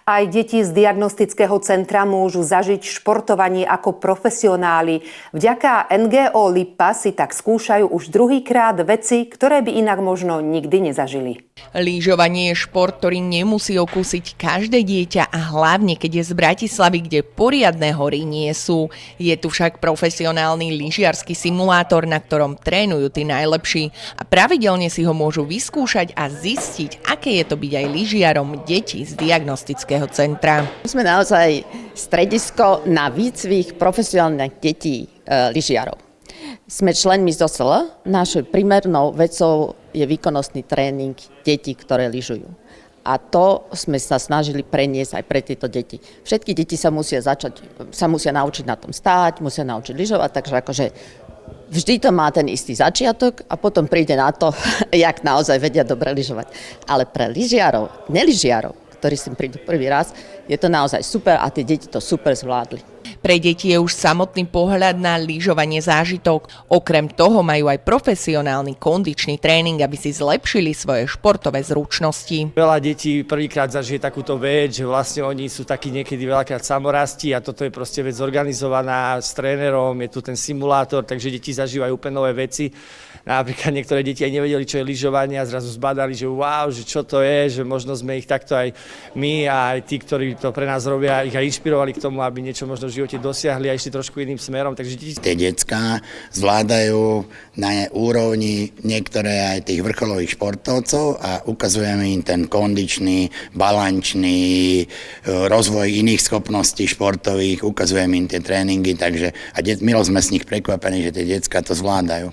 Aj deti z diagnostického centra môžu zažiť športovanie ako profesionáli. Vďaka NGO LIPA si tak skúšajú už druhýkrát veci, ktoré by inak možno nikdy nezažili. Lyžovanie je šport, ktorý nemusí okúsiť každé dieťa a hlavne keď je z Bratislavy, kde poriadne hory nie sú. Je tu však profesionálny lyžiarsky simulátor, na ktorom trénujú tí najlepší a pravidelne si ho môžu vyskúšať a zistiť, aké je to byť aj lyžiarom detí z diagnostického centra. Sme naozaj stredisko na výcvik profesionálnych detí lyžiarov. Sme členmi ZOSL. Našou primárnou vecou je výkonnostný tréning detí, ktoré lyžujú. A to sme sa snažili preniesť aj pre tieto deti. Všetky deti sa musia naučiť na tom stáť, musia naučiť lyžovať, takže akože vždy to má ten istý začiatok a potom príde na to, jak naozaj vedia dobre lyžovať. Ale pre lyžiarov, nelyžiarov, ktorí sem prídu prvý raz, je to naozaj super a tie deti to super zvládli. Pre deti je už samotný pohľad na lyžovanie zážitok. Okrem toho majú aj profesionálny kondičný tréning, aby si zlepšili svoje športové zručnosti. Veľa detí prvýkrát zažije takúto vec, že vlastne oni sú takí niekedy veľakrát samorasti a toto je proste vec zorganizovaná s trénerom, je tu ten simulátor, takže deti zažívajú úplne nové veci. Napríklad niektoré deti aj nevedeli, čo je lyžovanie a zrazu zbadali, že wow, že čo to je, že možno sme ich takto aj my a aj tí, ktorí to pre nás robia, ich aj inšpirovali k tomu, aby niečo možno v živote dosiahli a išli trošku iným smerom. Takže deti... Tie decká zvládajú na úrovni niektoré aj tých vrcholových športovcov a ukazujeme im ten kondičný, balančný rozvoj iných schopností športových, ukazujeme im tie tréningy, takže a milo sme z nich prekvapení, že tie decká to zvládajú.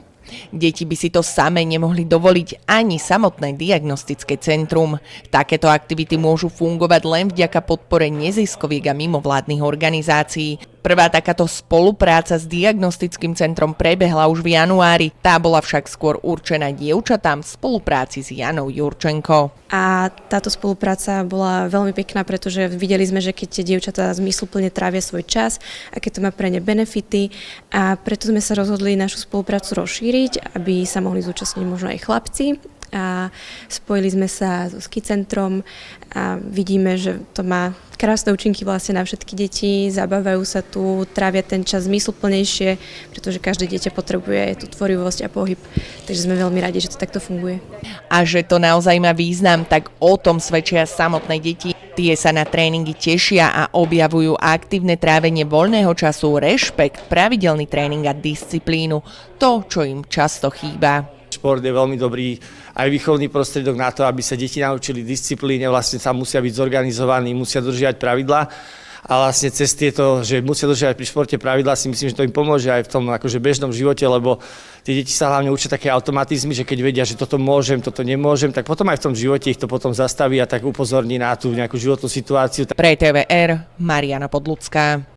Deti by si to samé nemohli dovoliť ani samotné diagnostické centrum. Takéto aktivity môžu fungovať len vďaka podpore neziskových a mimovládnych organizácií. Prvá takáto spolupráca s diagnostickým centrom prebehla už v januári. Tá bola však skôr určená dievčatám v spolupráci s Janou Jurčenko. A táto spolupráca bola veľmi pekná, pretože videli sme, že keď tie dievčatá zmysluplne trávia svoj čas, aké to má pre ne benefity a preto sme sa rozhodli našu spoluprácu rozšíriť, aby sa mohli zúčastniť možno aj chlapci. A spojili sme sa so ski centrom a vidíme, že to má krásne účinky vlastne na všetky deti, zabávajú sa tu, trávia ten čas zmysluplnejšie, pretože každé dieťa potrebuje tú tvorivosť a pohyb. Takže sme veľmi radi, že to takto funguje. A že to naozaj má význam, tak o tom svedčia samotné deti. Tie sa na tréningy tešia a objavujú aktívne trávenie voľného času, rešpekt, pravidelný tréning a disciplínu. To, čo im často chýba. Šport je veľmi dobrý aj výchovný prostriedok na to, aby sa deti naučili disciplíne, vlastne sa musia byť zorganizovaní, musia dodržiavať pravidlá a vlastne cez tieto, že musia dodržiavať pri športe pravidlá, si myslím, že to im pomôže aj v tom akože bežnom živote, lebo tie deti sa hlavne učia také automatizmy, že keď vedia, že toto môžem, toto nemôžem, tak potom aj v tom živote ich to potom zastaví a tak upozorní na tú nejakú životnú situáciu. Pre TVR Mariana Podlucká.